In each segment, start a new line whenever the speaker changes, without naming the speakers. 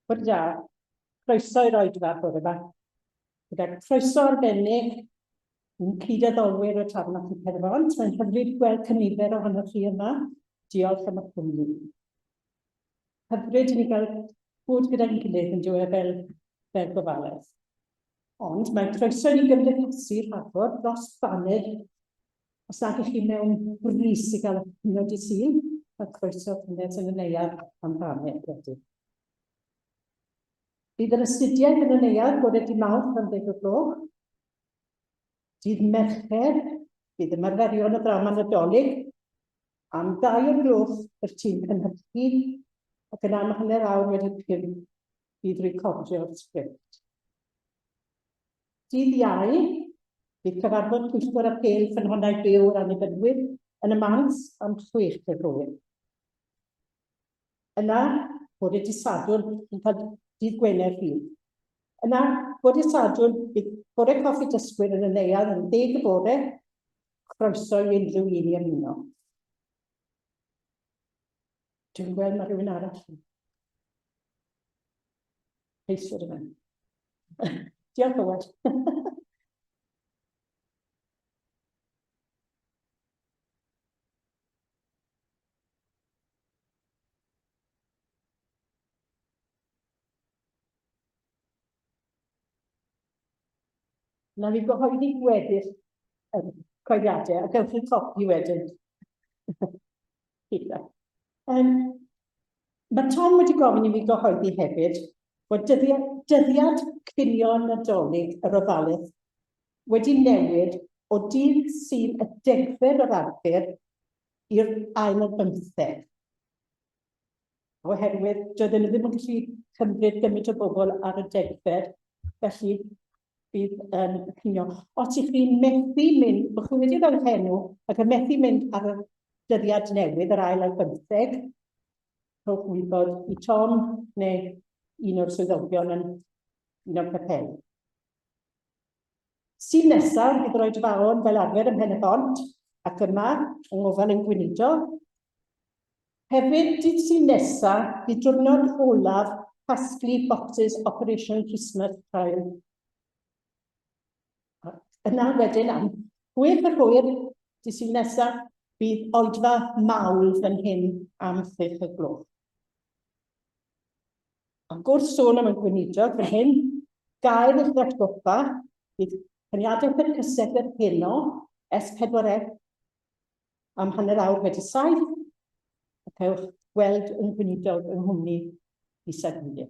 Bod da, croeso i roed fa bore yma. Gyda croeso arbennig yn cyd-addolwyr y Tafarnach y Caernarfon. Mae'n hyfryd gweld cynifer ohonoch chi yma. Diolch am y cwmni. Hyfryd i ni gael bod gyda'n gilydd yn dweud fel gofaledd. Ond mae'n croeso i ni gymdeithasu rhagor dros baned. Os nad ych chi mewn brys i gael hynod i sy'n, mae croeso cynnes yn y neuad am baned wedyn. Bydd yr astudiaeth yn y neuad bod wedi Mawrth am 10 o'r gloch. Dydd Mercher, bydd ymarferion y drama Nadolig. Am 2 o'r gloch yr tîm cynhyrchu, ac yna am 5:30 wedi 5 bydd recordio'r sgript. Dydd Iau, bydd cyfarfod pwyllgor apêl ffynhonnau byw yr annibynwyr yn y Mans am 6 Februari. Yna, bod y disadwr yn cael dydd Gwener Rhydd. Yna, bod y disadwr bydd bore coffi dysgwyr yn y neuad yn 10 y bore, croeso i unrhyw un i ymuno. Dwi'n gweld mae rhywun arall. Ceiswyr yma. Diolch Hywel. Na fi gyhoeddi gweddill coediadau a gewch chi copi wedyn. Mae Tom wedi gofyn i fi gyhoeddi hefyd bod dyddiad cinio Nadolig yr Ofalus wedi newid o dydd sy'n y 10 o'r Arfer i'r 15. Oherwydd, doedden nhw ddim yn gallu cymryd gymaint o bobl ar y 10, felly bydd yn cinio. Os ych chi'n methu mynd, bych chi wedi dod henw, ac yn methu mynd ar y dyddiad newydd, yr 15, rhowch wybod i Tom neu un o'r swyddogion yn un o'r capel. Sy'n nesaf, bydd roed fawn fel arfer ym Mhen y Bont, ac yma, yng ngofal yn Gwynido. Hefyd, dydd sy'n nesaf, bydd diwrnod olaf casglu boxes Operation Christmas Trial. Yna wedyn am 6 Februari, dydd sy'n nesaf, bydd oedfa mawl fan hyn am 6 o'r gloch. Ac wrth sôn am y Gweinidog fan hyn, gael eich atgoffa, bydd caniadaeth y cysedd yr heno, S4C, am 6:30 wedi 7, ac ewch gweld yn Gweinidog yng Nghymru i sefydlu.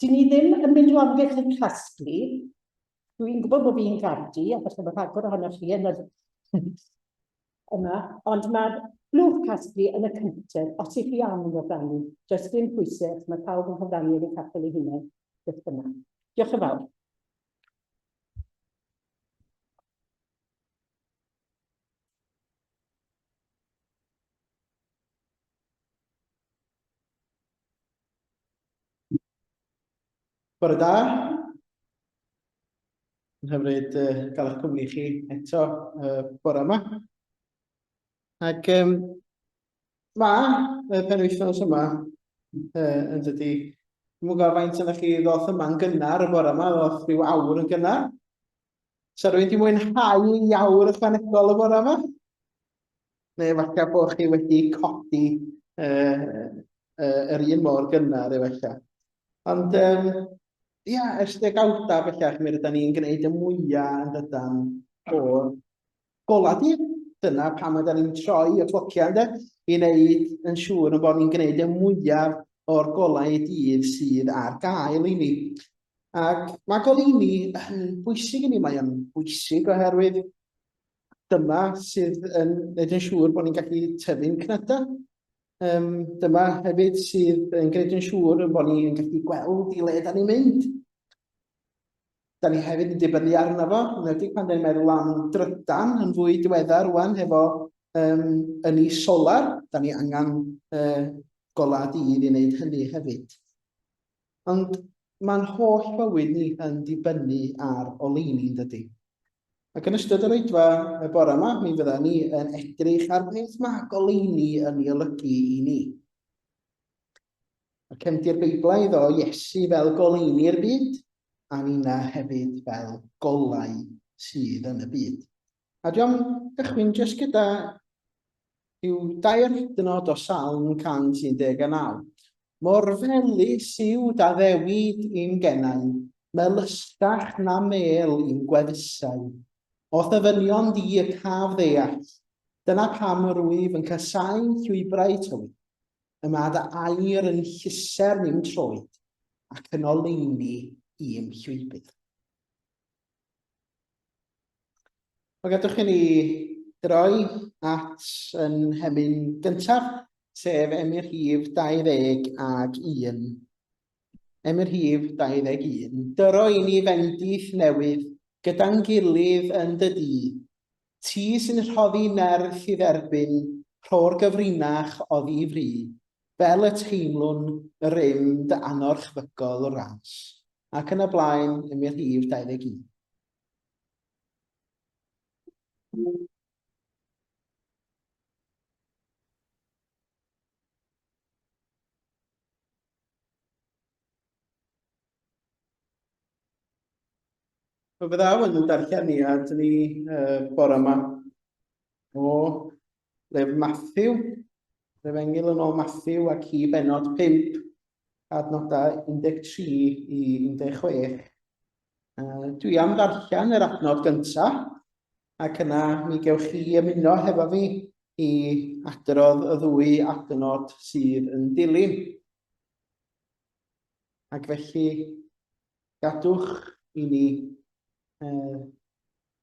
Dyn ni ddim yn mynd o amgylch y casglu. Dwi'n gwybod bod fi'n gardi, a falle mae rhagor ohonoch chi yn yma, ond mae'r blwch casglu yn y cyntaf, os ych chi am yn gyfrannu. Does dim pwysau, mae pawb yn cyfrannu yn y capel ei hunain. Beth yna. Diolch yn fawr.
Bore da. Yn hyfryd gael eich cwmni chi eto bore yma. Ac mae penwythnos yma yn dydi, dwi'n gwybod faint yna chi ddoth yma'n gynnar y bore yma, ddoth rhyw awr yn gynnar. So rwy'n di mwynhau i awr ychwanegol y bore yma? Neu falle bod chi wedi codi yr un mor gynnar efallai. Ond ia, ers degawda bellach, mi rydyn ni'n gwneud y mwyaf yn dydan o'r golad ni. Dyna pam ydyn ni'n troi y clociau i wneud yn siŵr bod ni'n gwneud y mwyaf o'r golau i dydd sydd ar gael i ni. Ac mae goleuni yn bwysig i ni, mae yn bwysig oherwydd dyma sydd yn gwneud yn siŵr bod ni'n gallu tyfu'n cnydau. Dyma hefyd sydd yn gwneud yn siŵr bod ni'n gallu gweld i le da ni'n mynd. Da ni hefyd yn dibynnu arno fo, yn pan da ni'n meddwl am drydan yn fwy diweddar rwan efo ynni solar, da ni angen gola dydd i wneud hynny hefyd. Ond Mae'n holl bywyd ni yn dibynnu ar oleuni, yn dydy. Ac yn ystod yr oedfa y bore yma, mi fydda ni yn edrych ar beth mae goleuni yn ei olygu i ni. Mae cefndir Beiblaidd o Iesu fel goleuni'r byd, a ni'na hefyd fel golau sydd yn y byd. A dwi'n cychwyn jyst gyda yw 2 hydnod o Salm 119. Mor felys yw da ddewid i'n gennau, melystach na mêl i'n gwefusau. O ddyfynion di y caf ddeall, dyna pam yr wyf yn casau llwybrau tywydd. Yma dy air yn llyser ni'n troed, ac yn oleuni i'n llwybr. O gadwch i ni droi at yn hemyn gyntaf, sef Emyr Rhif 21. Emyr Rhif 21. Dyro i ni fendith newydd gyda'n gilydd yn dydy. Ti sy'n rhoddi nerth i dderbyn rho'r gyfrinach o ddifri, fel y teimlwn y rym dy anorchfygol ras. Ac yn y blaen, Emyr Rhif 21. Fe fyddaw yn darlleniad ni bore yma o Lyfr Matthew, Efengyl yn ôl Matthew ac i benod 5, adnodau 13 i 16. Dwi am ddarllen yr adnod gyntaf, ac yna mi gewch chi ymuno hefo fi i adrodd y 2 adnod sydd yn dilyn. Ac felly, gadwch i ni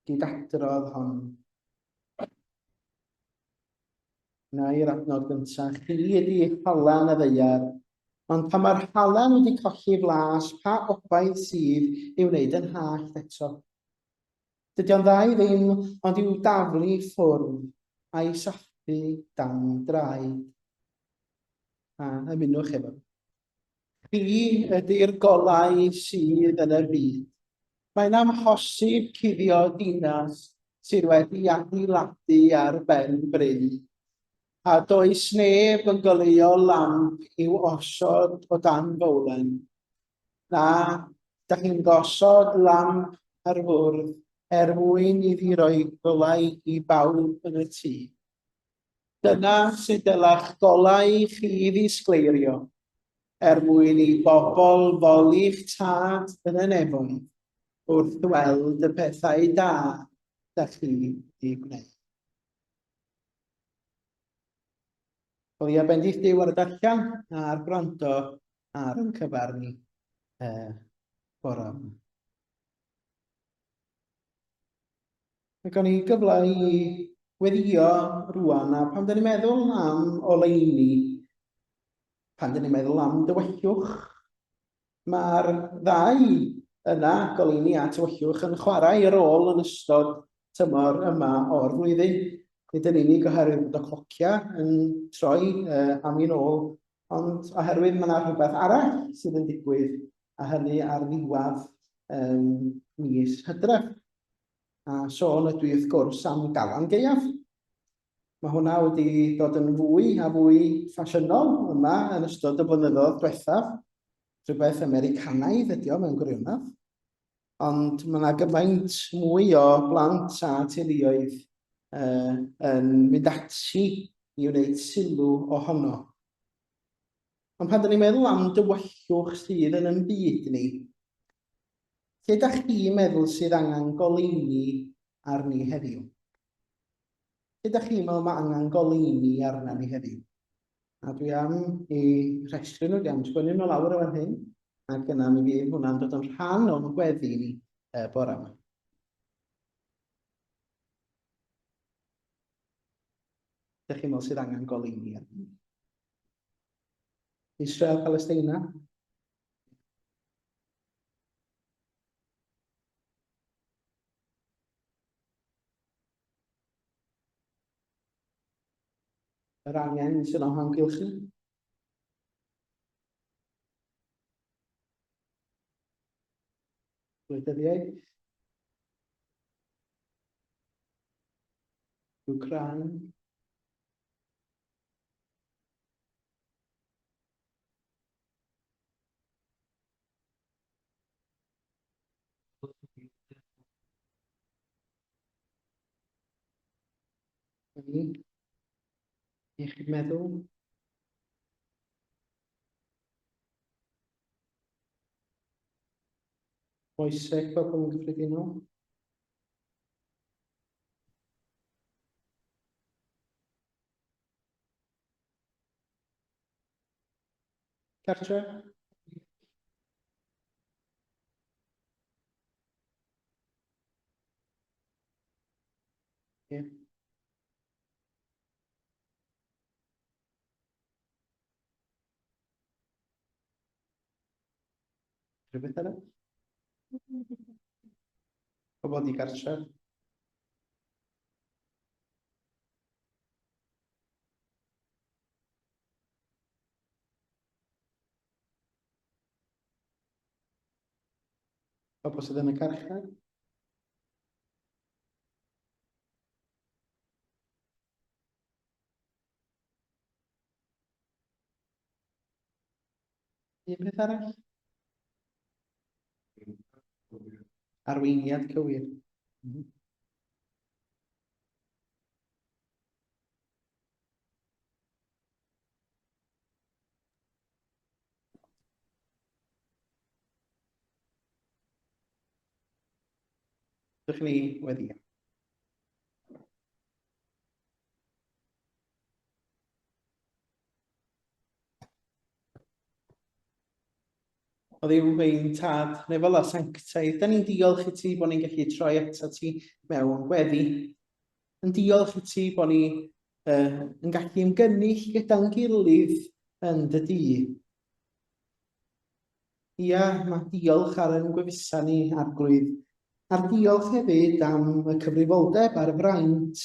gydadrodd hon. Na i'r adnod gyntaf. Chi ydi halan y ddeiar, ond pan mae'r halan wedi colli flas, pa obaith sydd i'w wneud yn hallt eto. Dydy o'n dda i ddim, ond i'w daflu ffwrdd a'i saffu dan draed. A ymunwch efo. Chi ydy'r golau sydd yn y byd. Mae'n amhosib cuddio dinas sydd wedi adeiladu ar ben bryn, a does neb yn goleuo lamp i'w osod o dan fowlen. Na, da chi'n gosod lamp ar fwrdd mwyn iddi roi golau i bawb yn y tŷ. Dyna sydd dylech golau chi ddisgleirio, mwyn i bobl foli'ch tad yn y nefoedd, wrth weld y pethau da da chi i gwneud. Wel ia, bendith Duw ar y darllen a'r gwrando ar yn cyfar ni bore yma. Mae gen i gyfle i weddio rwan, a pan da ni'n meddwl am oleuni, pan da ni'n meddwl am dywyllwch, mae'r ddau yna, goleuni a tywyllwch, yn chwarae ei rôl yn ystod tymor yma o'r flwyddyn. Nid yn unig oherwydd bod y clocia yn troi am un ôl, ond oherwydd mae yna rhywbeth arall sydd yn digwydd, a hynny ar ddiwedd mis Hydref. A sôn ydw i wrth gwrs am Galan Gaeaf. Mae hwnna wedi dod yn fwy a fwy ffasiynol yma yn ystod y blynyddoedd diwethaf. Rhywbeth Americanaidd ydi o mewn gwirionedd. Ond mae yna gymaint mwy o blant a teuluoedd yn mynd ati i wneud sylw ohono. Ond pan da ni'n meddwl am dywyllwch sydd yn byd ni, lle ydych chi'n meddwl sydd angen goleuni arni heddiw? Lle ydych chi'n meddwl mae angen goleuni arna ni heddiw? A dwi am i rhestru nhw, dwi am sgwennu nhw lawr o fan hyn, ac yna mi fydd hwnna'n dod yn rhan o'n gweddi ni bore yma. Ydych chi'n meddwl sydd angen goleuni arni? Israel, Palestina? Yr angen sy'n o'n hamgylch ni? gwleidyddiaeth, Ukraine, ni, iechyd meddwl, oesau pobl yn gyffredinol, cartre, ie, rhywbeth arall, pobl di gartre, pobl sydd yn y carchar, un peth arall, arweiniad cywir. Ydych chi wedi? O ddiw ein tad, neu fel o sanctaidd, da ni'n diolch i ti bod ni'n gallu troi ato ti mewn gweddi. Yn diolch i ti bod ni yn gallu ymgynnull gyda'n gilydd yn dy di. Ia, mae diolch ar ein gwefusa ni arglwydd. A'r diolch hefyd am y cyfrifoldeb a'r fraint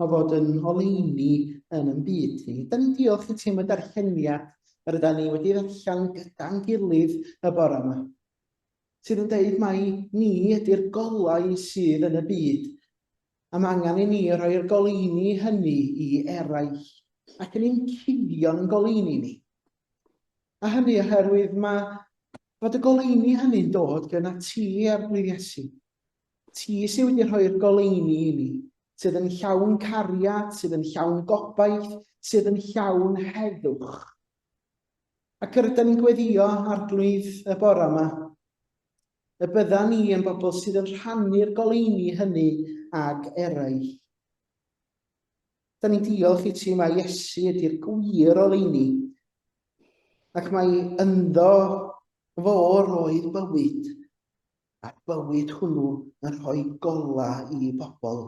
o fod yn oleuni yn ein byd ni. Da ni'n diolch i ti am y darlleniad yr ydyn ni wedi ddarllen gyda'n gilydd y bore yma. Sydd yn dweud mai ni ydy'r golau sydd yn y byd. A mae angen i ni roi'r goleuni hynny i eraill. Ac yn ein cuddio'n goleuni ni. A hynny oherwydd mae fod y goleuni hynny'n dod gyda ti ar blwydd Iesu. Ti sydd wedi rhoi'r goleuni i ni, sydd yn llawn cariad, sydd yn llawn gobaith, sydd yn llawn heddwch. Ac yr ydyn ni'n gweddio arglwydd y bore yma, y bydda ni yn bobl sydd yn rhannu'r goleuni hynny ag eraill. Da ni'n diolch i ti mae Iesu ydy'r gwir oleuni, ac mae ynddo fo roedd bywyd, a bywyd hwnnw yn rhoi gola i bobl.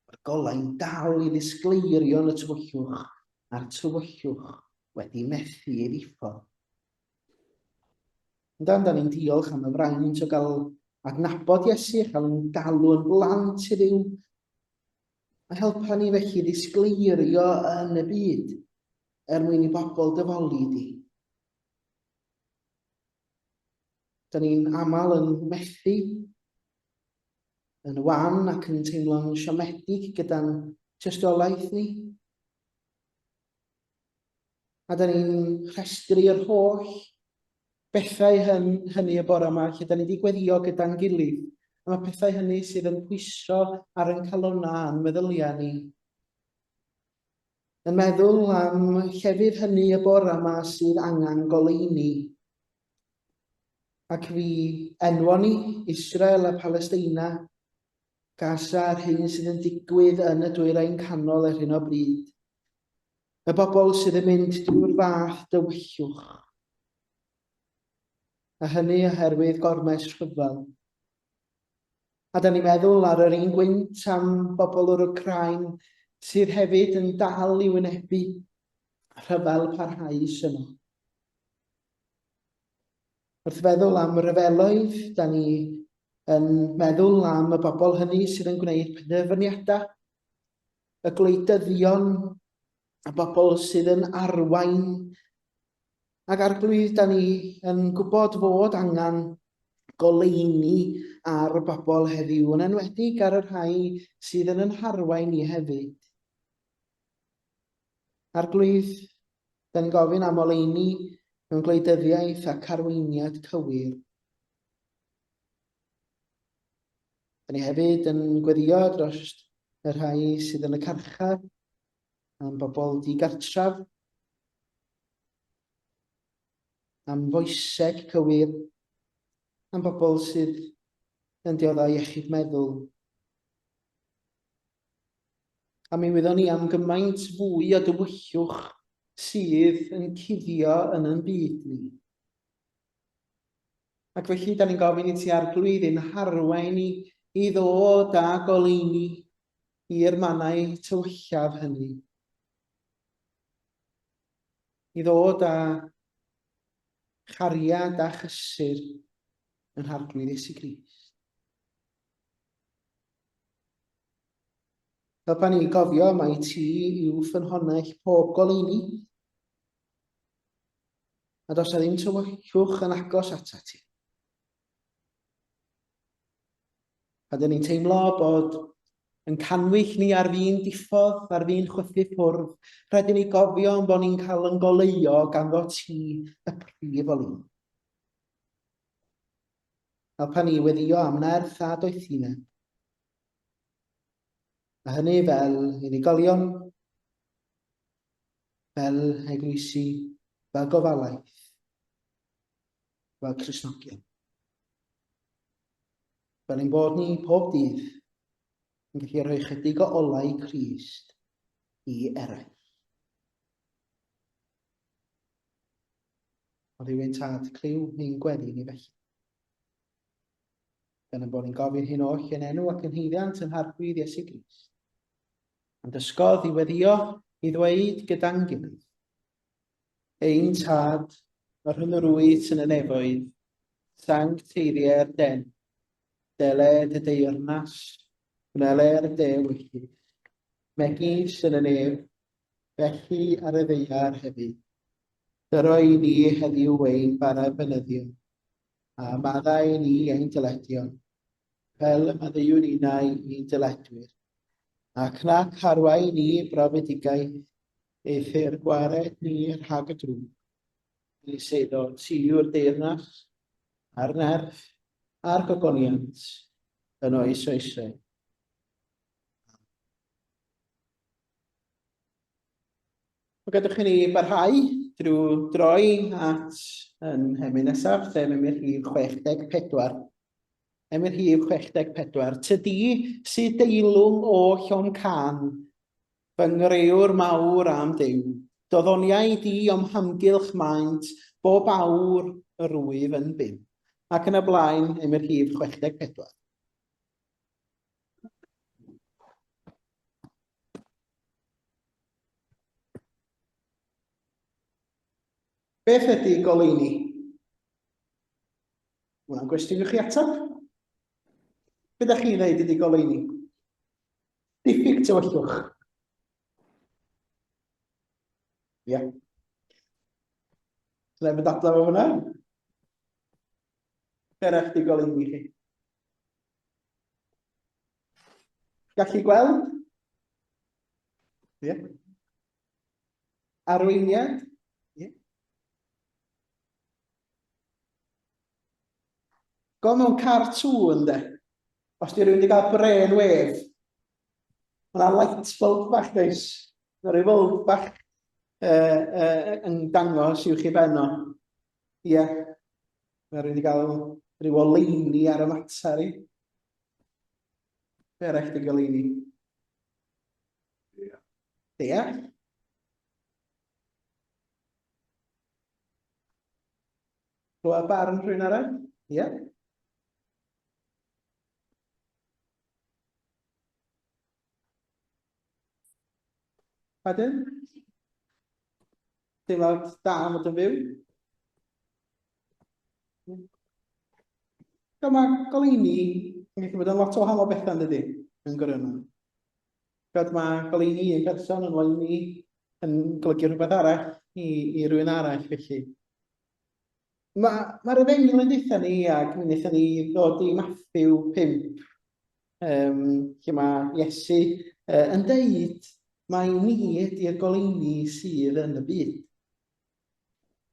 Mae'r golau'n dal i ddisgleirio yn y tywyllwch, a'r tywyllwch wedi methu ei ddiffodd. Da ni'n diolch am y fraint o gael adnabod Iesu, cael yn galw yn blant i Dduw, a helpa ni felly ddisgleirio yn y byd mwyn i bobl dyfoli di. Da ni'n aml yn methu, yn wan ac yn teimlo'n siomedig gyda'n tystiolaeth ni. A da ni'n rhestru'r holl bethau hynny y bore yma, lle da ni wedi gweddio gyda'n gilydd. A mae pethau hynny sydd yn pwyso ar ein calonna a'n meddyliau ni. Yn meddwl am llefydd hynny y bore yma sydd angen goleuni. Ac fi enwon ni Israel a Palestina, Gaza a'r hyn sydd yn digwydd yn y dwyrain canol ar hyn o bryd. Y bobl sydd yn mynd drwy'r fath dywyllwch. A hynny oherwydd gormes rhyfel. A da ni'n meddwl ar yr un gwynt am bobl o'r Ukraine sydd hefyd yn dal i wynebu rhyfel parhaus yno. Wrth feddwl am ryfeloedd, da ni yn meddwl am y bobl hynny sydd yn gwneud penderfyniadau, y gwleidyddion, y bobl sydd yn arwain, ac arglwydd da ni yn gwybod fod angen goleuni ar y bobl heddiw, yn enwedig ar y rhai sydd yn ein harwain ni hefyd. Arglwydd, da ni'n gofyn am oleuni mewn gwleidyddiaeth ac arweiniad cywir. Da ni hefyd yn gweddio dros y rhai sydd yn y carchar, am bobl digartraf, am foeseg cywir, am bobl sydd yn dioddau iechyd meddwl. A mi wyddwn ni am gymaint fwy o dywyllwch sydd yn cuddio yn ein byd ni. Ac felly, da ni'n gofyn i ti arglwydd ein harwain ni i ddod â goleuni i'r mannau tywyllaf hynny. I ddod â chariad a chysur yn harglwydd Iesu Grist. Fel pan ni'n gofio mai ti yw ffynhonnell pob goleuni, a does na ddim tywyllwch yn agos ata ti. A dyn ni'n teimlo bod yn canwych ni ar fi'n diffodd, ar fi'n chwythu ffwrdd, rhaid i ni gofio bod ni'n cael yn goleuo ganddo ti y prif olyn. Fel pan ni weddio am nerth a doethinau. A hynny fel unigolion, fel eglwysi, fel gofalaeth, fel Cristnogion. Fel ein bod ni pob dydd yn gallu rhoi chydig o olau Crist i eraill. O ddiwyn tad cliw ni'n gweddi ni felly. Gan bod ni'n gofyn hyn oll yn enw ac yn heiddiant yn harglwydd Iesu Grist. Ond ysgodd i weddio i ddweud gyda'n gilydd. Ein tad, o'r hyn yr wyt yn y nefoedd, sancteiriau'r den, deled y deyrnas, gwneler y de wyllid, megis yn y nef, felly ar y ddeiar hefyd. Dyro i ni heddiw ein bara fynyddion, a maddau ni ein dyledion, fel y maddeuwn unau i'n dyledwyr, ac nac harwai ni brofedigaeth, eithyr gwared ni rhag y drwg, ni seddo tiw'r deyrnas, a'r nerth, a'r gogoniant, yn oes oesau. Mae gadwch chi ni barhau drwy droi at yn hemyn nesaf, sef Emyr Rhif 64. Emyr Rhif 64. Tydi sydd deilwng o Llon Can, fy nghreuwr mawr am Duw, doddoniau di o'm hamgylch maint, bob awr y rwyf yn bum. Ac yn y blaen, Emyr Rhif 64. Beth ydy goleuni? Hwna'n gwestiwn i chi atab? Be ydych chi'n dweud ydy goleuni? Diffyg tywyllwch. Ie. Sle fydd adla fo hwnna? Be arall ydy goleuni chi? Gallu gweld? Ie. Arweiniad? Ie. Go mewn cartŵn, de. Os di rhywun wedi cael bren wef, mae'na light bulb bach does. Mae rhyw bulb bach yn dangos i'w chi benno. Ie. Mae rhywun wedi cael rhyw oleuni ar y mater i. Be arall di goleuni? Ie. Rwy'n barn rhywun arall? Ie. Pardon? Teimlad da am fod yn fyw? Mae goleuni yn gallu bod yn lot o wahanol bethau dydy yn gwrando. Mae goleuni un person yn oleuni yn golygu rhywbeth arall i rywun arall felly. Mae'r efengyl yn deitha ni, ac mi wnaethon ni ddod i Matthew 5, lle mae Iesu yn deud mai ni ydy'r goleuni sydd yn y byd.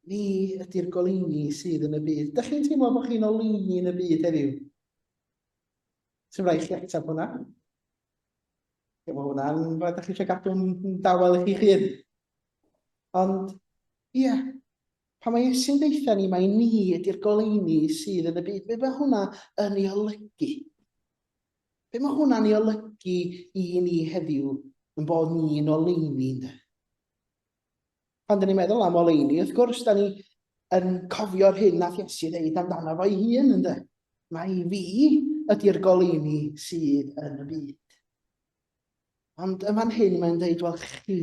Ni ydy'r goleuni sydd yn y byd. Dych chi'n teimlo bod chi'n oleuni yn y byd heddiw? Sy'n rhaid chi ateb hwnna? Mae hwnna'n rhaid chi eisiau gadw'n dawel i chi hun. Ond, ie, pan mae Iesu'n deitha ni mai ni ydy'r goleuni sydd yn y byd, be mae hwnna yn ei olygu? Be mae hwnna'n ei olygu i ni heddiw yn bod ni'n oleuni, ynddo? Pan dyn ni'n meddwl am oleuni, wrth gwrs, da ni yn cofio'r hyn nath Iesu ddeud amdano fo'i hun, ynddo? Mae fi ydy'r goleuni sydd yn y byd. Ond yma'n hyn mae'n deud, wel, chi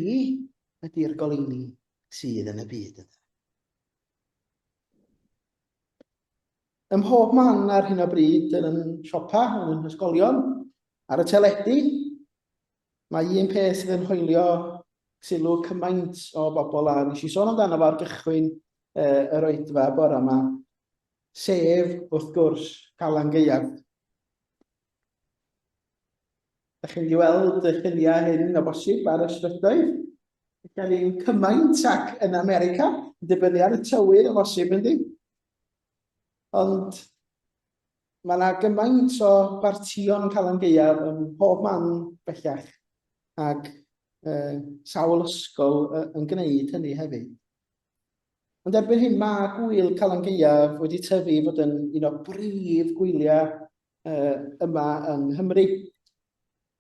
ydy'r goleuni sydd yn y byd. Ym mhob man ar hyn o bryd yn siopa, yn ysgolion, ar y teledu, mae un peth sydd yn hwylio sylw cymaint o bobl, a nes i sôn amdano fo ar gychwyn yr oedfa bore yma, sef, wrth gwrs, Calan Gaeaf. Ydych chi'n gweld y lluniau hyn o bosib ar y strydoedd? Gan ni'n cymaint ac yn America, dibynnu ar y tywydd o bosib, yndi? Ond mae yna gymaint o bartion Calan Gaeaf yn pob man bellach, ac sawl ysgol yn gwneud hynny hefyd. Ond erbyn hyn mae gwyl Calan Gaeaf wedi tyfu fod yn un o brif gwyliau yma yn Nghymru.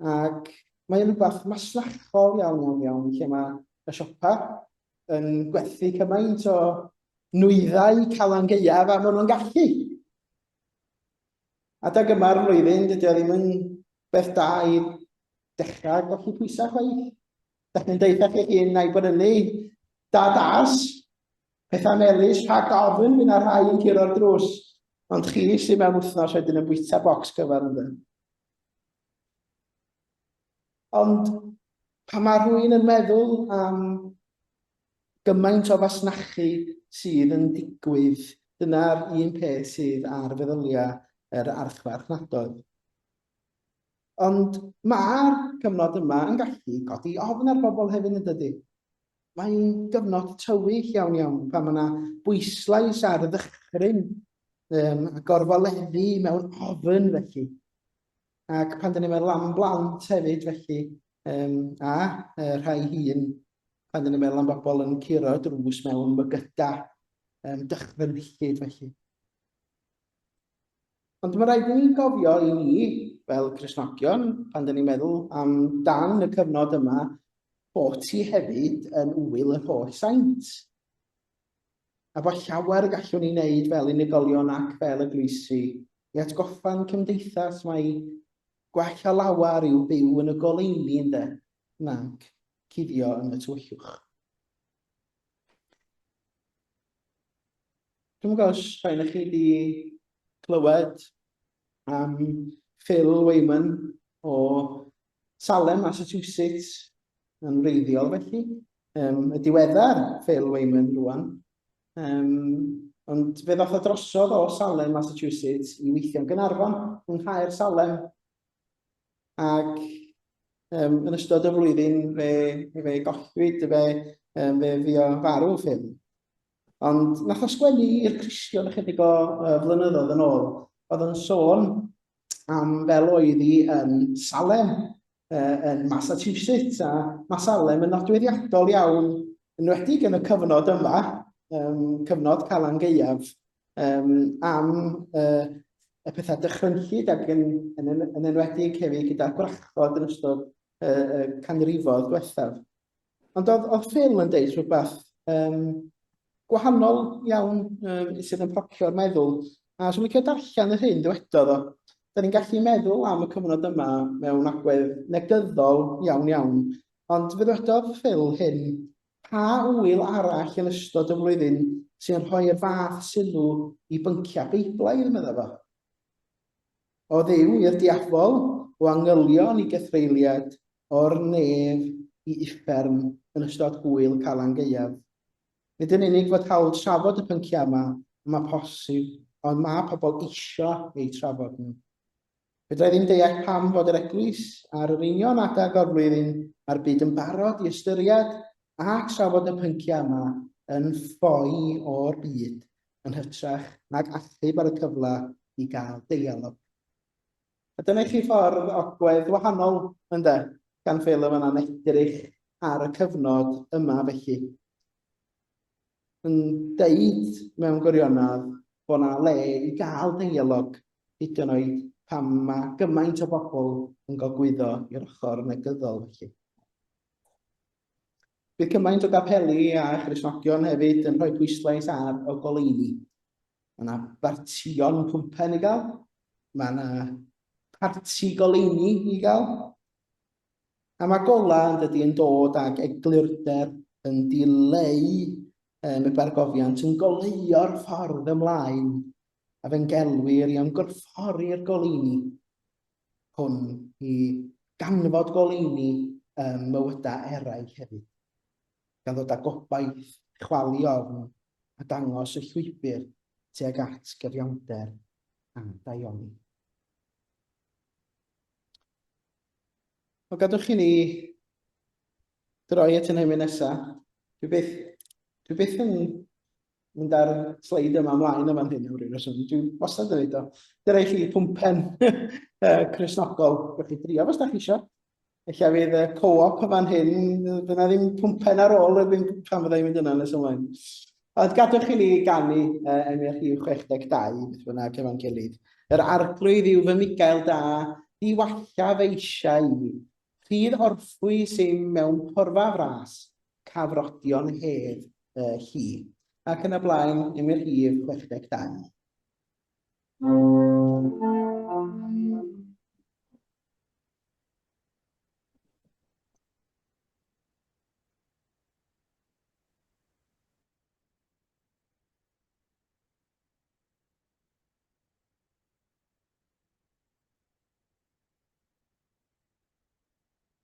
Ac mae'n rhywbeth masnachol iawn, lle mae y siopa yn gwerthu cymaint o nwyddau Calan Gaeaf a maen nhw'n gallu. Adag yma'r flwyddyn, dydy o ddim yn beth da i dechrau golli pwysau chwaith. Dach chi'n deud chi hun na'i brynu das, pethau melys, rhag ofyn, fy'n ar rhai yn curo'r drws. Ond chi sy'n mewn wythnos wedyn yn bwyta bocs cyfan ynddo. Ond pan mae rhywun yn meddwl am gymaint o fasnachu sydd yn digwydd, dyna'r un peth sydd ar feddyliau yr archfarchnadoedd. Ond mae'r cyfnod yma yn gallu codi ofn ar bobl hefyd yn dydy. Mae'n gyfnod tywyll iawn, pan mae yna bwyslais ar y ddychryn a gorfoleddu mewn ofn felly. Ac pan dyn ni'n meddwl am blant hefyd felly, a rhai hun, pan dyn ni'n meddwl am bobl yn curo drws mewn mygyda dychrynllyd felly. Ond mae rhaid ni gofio i ni, fel Cristnogion, pan dyn ni'n meddwl am dan y cyfnod yma, bod ti hefyd yn wyl yr holl saint. A bod llawer gallwn ni wneud fel unigolion ac fel eglwysi i atgoffa'n cymdeithas mae gwell o lawar i'w byw yn y goleuni ynddo, nac cuddio yn y tywyllwch. Dwi'n gwybod os rhaid i chi wedi clywed am Phil Wayman o Salem, Massachusetts, yn wreiddiol felly. Y diweddar Phil Wayman rwan. Ond fe ddoth o drosodd o Salem, Massachusetts i weithio yn Gaernarfon, yng Nghaer Salem. Ac yn ystod y flwyddyn fe gollwyd, fe fi o farw Phil. Ond nath o sgwennu i'r Cristion ychydig o flynyddoedd yn ôl, oedd yn sôn am fel oedd hi yn Salem, yn Massachusetts, a mae Salem yn nodweddiadol iawn, yn enwedig yn y cyfnod yma, cyfnod Calan Gaeaf, am y pethau dychrynllyd ac yn enwedig hefyd gyda'r gwrachod yn ystod canrifoedd diwethaf. Ond oedd Phil yn deud rhywbeth gwahanol iawn sydd yn popio'r meddwl, a swn i'n licio darllen yr hyn dywedodd o. Da ni'n gallu meddwl am y cyfnod yma mewn agwedd negyddol iawn, ond fe ddwedodd Phil hyn, pa wyl arall yn ystod y flwyddyn sy'n rhoi'r fath sylw i bynciau Beiblaidd, medda fo. O ddiw i'r diafol, o angylion i gethreiliad, o'r nef i uffern yn ystod hwyl Calan Gaeaf. Nid yn unig fod hawl trafod y pynciau yma, Mae posib, ond mae pobl isio eu trafod nhw. Fedra i ddim deall pam fod yr eglwys ar yr union adeg o'r flwyddyn mae'r byd yn barod i ystyried a trafod y pynciau yma yn ffoi o'r byd yn hytrach nag achub ar y cyfle i gael deialog. A dyna chi ffordd ogwedd wahanol ynde, gan ffilm yna'n edrych ar y cyfnod yma felly. Yn deud mewn gwirionadd bod yna le i gael deialog hyd yn oed pam mae gymaint o bobl yn gogwyddo i'r ochr negyddol felly. Bydd cymaint o gapeli a Christnogion hefyd yn rhoi pwyslais ar o goleuni. Mae yna bartion pwmpen i gael, mae yna parti goleuni i gael, a mae gola yn dydi yn dod ag eglurder yn dileu y bargofiant yn goleuo'r ffordd ymlaen a fe'n gelwir i ymgorffori'r goleuni hwn i ganfod goleuni mywydau eraill hefyd. Gan ddod â gobaith chwalu ofn a dangos y llwybr tuag at gyfiawnder a daioni. O gadwch i ni droi at y newyn nesaf. Dwi byth yn mynd ar sleid yma ymlaen yma'n hyn o ryw reswm. Dwi'n wastad yn dweud o. Dyna i chi pwmpen Cristnogol. Gwech chi drio fos da chi isio. Ella fydd y co-op yma'n hyn, fyna ddim pwmpen ar ôl pan fydda i'n mynd yna nes ymlaen. Ond gadwch i ni ganu Emyr Rhyw 62, beth bynnag efo'n gilydd. Yr arglwydd yw fy Migael da, di walla feisiau i. Rhydd orffwy sy'n mewn porfa fras, cafrodion hedd hi. Ac yn y blaen, Emyr Rhyw 62.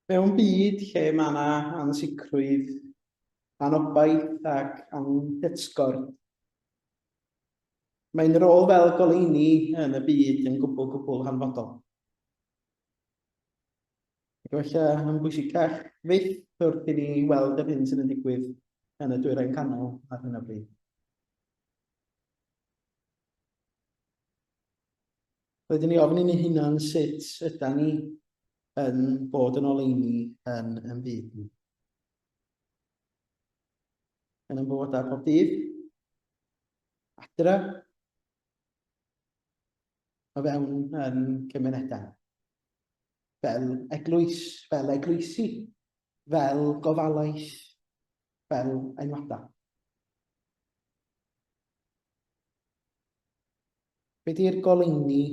Mewn byd lle mae yna ansicrwydd, anobaith ac anhysgwrdd, mae'n rôl fel goleuni yn y byd yn gwbl hanfodol. Ac felly yn bwysicach fyth wrth i ni weld yr hyn sydd yn digwydd yn y dwyrain canol ar hyn o bryd. Rydyn ni ofyn i ni hunan sut ydyn ni yn bod yn oleuni yn byd ni. Yn ymwybod ar pob dydd, adra, o fewn yn cymunedau. Fel eglwysi, fel gofalaeth, fel enwadau. Be di'r goleuni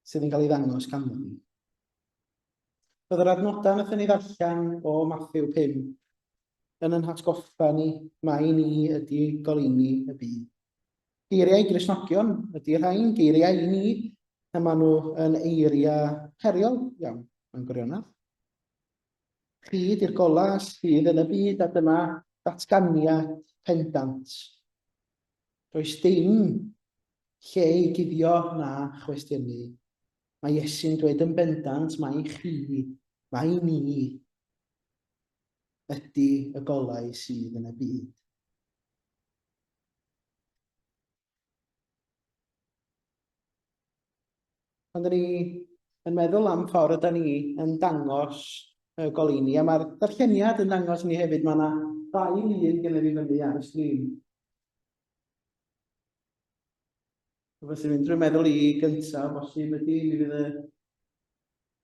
sydd yn cael ei ddangos ganddo ni? Bydd yr adnodau wnaethon ni ddarllen o Mathew 5 yn yn hatgoffa ni, mae ni ydy goleuni y byd. Geiriau Gristnogion ydy rhain, geiriau i ni, a maen nhw yn eiriau heriol iawn mewn gwirionadd. Rhyd i'r golas, rhyd yn y byd, a dyma datganiad pendant. Does dim lle i guddio na chwestiynu. Mae Iesu'n dweud yn bendant, mae chi, mae ni, ydy y golau sydd yn y byd. Ond ni yn meddwl am ffordd ydyn ni yn dangos y goleuni, a mae'r darlleniad yn dangos ni hefyd, mae yna 2 lun gyda fi fyny ar y sgrin. Fyddai'n mynd drwy'n meddwl i gyntaf, bosib ydy, mi fydd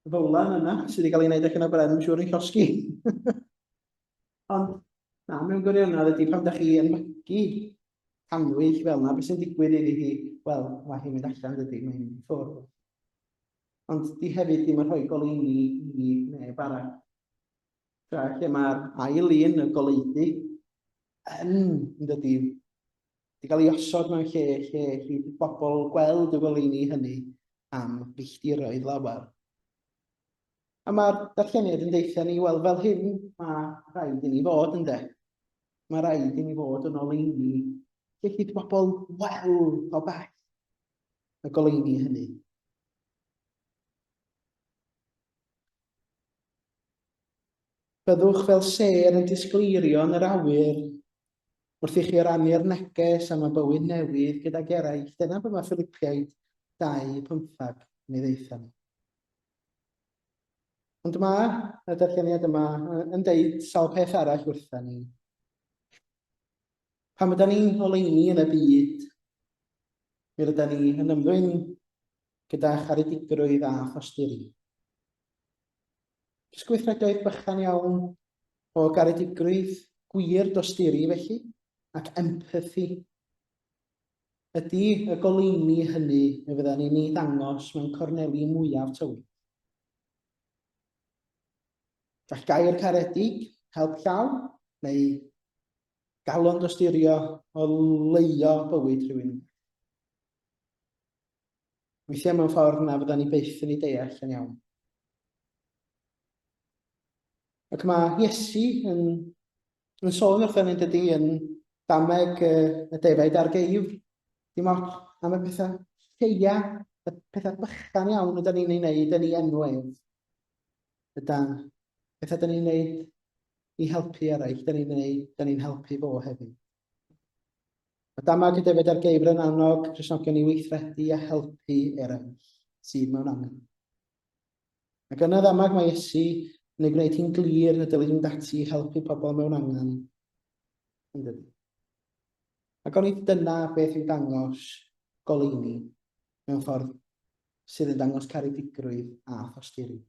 y fowlan yna, sydd wedi cael ei wneud allan o bren, yn siŵr yn llosgi. Ond, na, mewn gwirionadd ydy pan ydych chi yn mygu canwyll fel yna, beth sy'n digwydd iddi hi, wel, mae hi'n mynd allan dydy, mae'n mynd i ffwrdd. Ond di hefyd ddim yn rhoi goleuni i neb arall. Lle mae'r ail un, y goleuddi, yn dydy, di cael ei osod mewn lle bobl gweld y goleuni hynny am filltiroedd lawer. A mae'r darlleniad yn deitha ni, wel, fel hyn mae rhaid i ni fod ynddo. Mae rhaid i ni fod yn oleuni Gellid bobl weld o bell y goleuni hynny. Byddwch fel ser yn disgleirio yn yr awyr wrth i chi rannu'r neges am y bywyd newydd gyda'r eraill. Dyna be mae Philippiaid 2:15 yn ei ddeitha ni. Ond y darlleniad yma yn deud sawl peth arall wrtha ni. Pan ydym ni'n oleuni yn y byd, mi rydym ni yn ymddwyn gyda charedigrwydd a phosturi. Jyst gweithredoedd bychan iawn o garedigrwydd gwir dosturi felly, ac empathi ydy y goleuni hynny y fydden ni'n ei ddangos mewn corneli mwyaf tywydd. Gall gair caredig help llaw, neu galon dosturio o leio bywyd rhywun. Weithiau mewn ffordd na fydden ni byth yn ei deall yn iawn. Ac mae Iesu yn sôn wrthyn ni dydy yn dameg y defaid a'r geifr. Dim ond am y pethau lleia, y pethau bychan iawn ydym ni'n ei wneud yn ei enwedd. Ydan, pethau ydym ni'n wneud i helpu eraill, ydym ni'n helpu fo hefyd. Y dameg y defaid a'r geifr yn annog Cristnogion i weithredu a helpu eraill sydd mewn angen. Ac yn y ddamag mae Iesu yn ei gwneud hi'n glir y dylid yn dati i helpu pobl mewn angen. Ac o'n i dyna beth yw dangos goleuni mewn ffordd sydd yn dangos caredigrwydd a phosturi.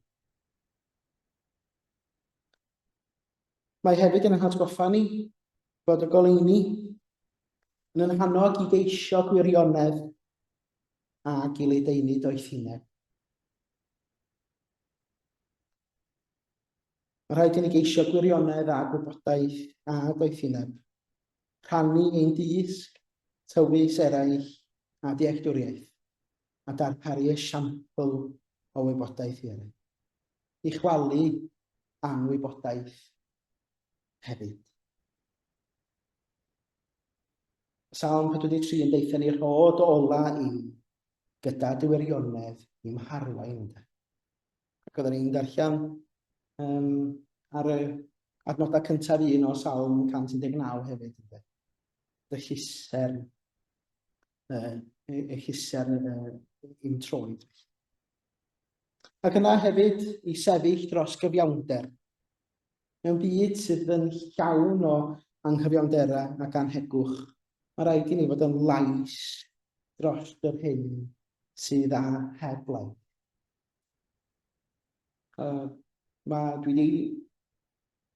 Mae hefyd yn atgoffa ni bod y goleuni yn annog i geisio gwirionedd a gilydeini doethineb. Mae rhaid i ni geisio gwirionedd a gwybodaeth a doethineb. Rhannu ein disg, tywys eraill a dealltwriaeth, a darparu esiampl o wybodaeth i eraill. I chwalu anwybodaeth hefyd. Salm 43 yn deitha ni rhod ola i gyda diwirionedd i'm harwain. Ac oedden ni'n darllen ar y adnodau cyntaf un o Salm 119 hefyd. Y llusern, i'm troed. Ac yna hefyd i sefyll dros gyfiawnder. Mewn byd sydd yn llawn o anghyfiawndera ac anhegwch, mae rhaid i ni fod yn lais dros yr hyn sydd â heblau. Dwi wedi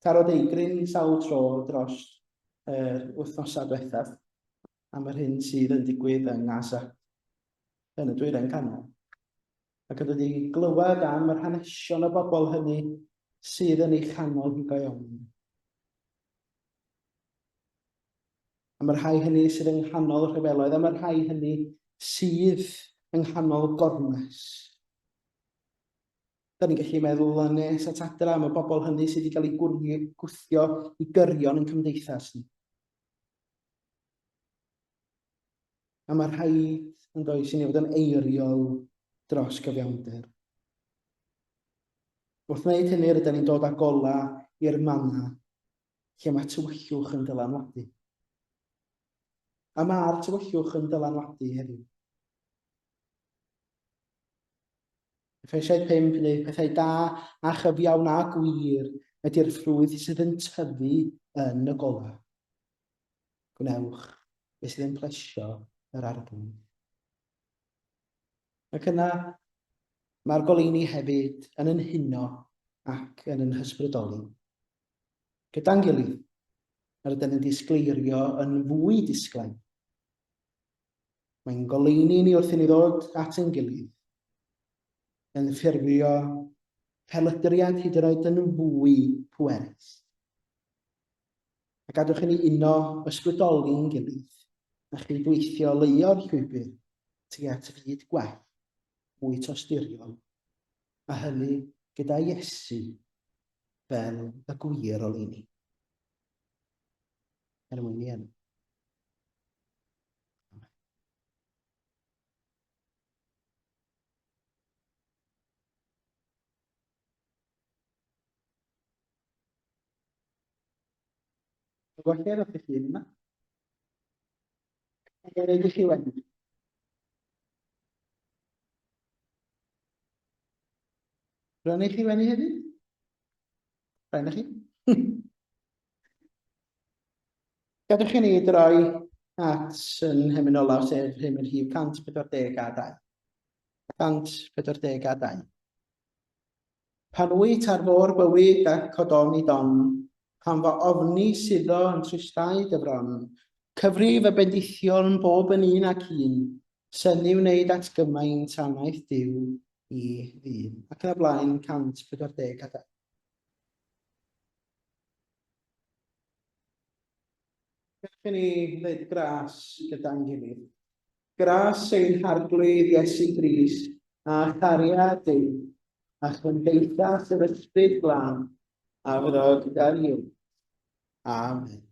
taro deigryn sawl tro dros wythnosau diwethaf am yr hyn sydd yn digwydd yng Gaza, yn y Dwyrain Canol. Ac ydy wedi glywed am yr hanesion o bobl hynny sydd yn ei chanol hi go iawn. Am yr rhai hynny sydd yng nghanol y rhyfeloedd, am yr rhai hynny sydd yng nghanol gormes. Da ni'n gallu meddwl yn nes at adra am y bobl hynny sydd wedi cael ei gwthio i gyrion yn cymdeithas ni. A mae rhaid yn does i ni fod yn eiriol dros gyfiawnder. Wrth wneud hynny, rydym ni'n dod â gola i'r manna lle mae tywyllwch yn dylanwadu. A mae'r tywyllwch yn dylanwadu heddiw. Effeithiau 5 yn dweud pethau da a chyfiawn a gwir ydy'r ffrwyth sydd yn tyfu yn y gola. Gwnewch beth sydd yn plesio yr arglwydd. Ac yna mae'r goleuni hefyd yn ynhuno ac yn hysbrydoli. Gyda'n gilydd, rydym yn disgleirio yn fwy disglaen. Mae'n goleuni ni wrth i ni ddod at ein gilydd yn ffurfio pelydriad hyd yn oed yn fwy pwerus. A gadwch i ni uno ysbrydoli'n gilydd a chi gweithio leio'r llwybr tuag at fyd gwell, mwy tosturiol, a hynny gyda Iesu fel y gwir oleuni. Er mwyn i enw. Gwella ddech chi yma. Rhaid i chi wedi. Rhaid i chi wedi hefyd? Rhaid i chi? Gadwch chi ni droi at yn hymyn olaf sef hymyn rhif 142. 142. Pan wyt ar fôr bywyd a codoni don, pan fo ofni suddo yn tristau dyfron, cyfrif y bendithion bob yn un ac un, syni wneud at gymaint anaeth Duw i ddyn. Ac yn y blaen 142. Gallwn ni ddweud gras gyda'n gilydd. Gras ein harglwydd Iesu Grist a chariad Duw, a chymdeithas yr ysbryd glân, a fyddo gyda ni. Amen.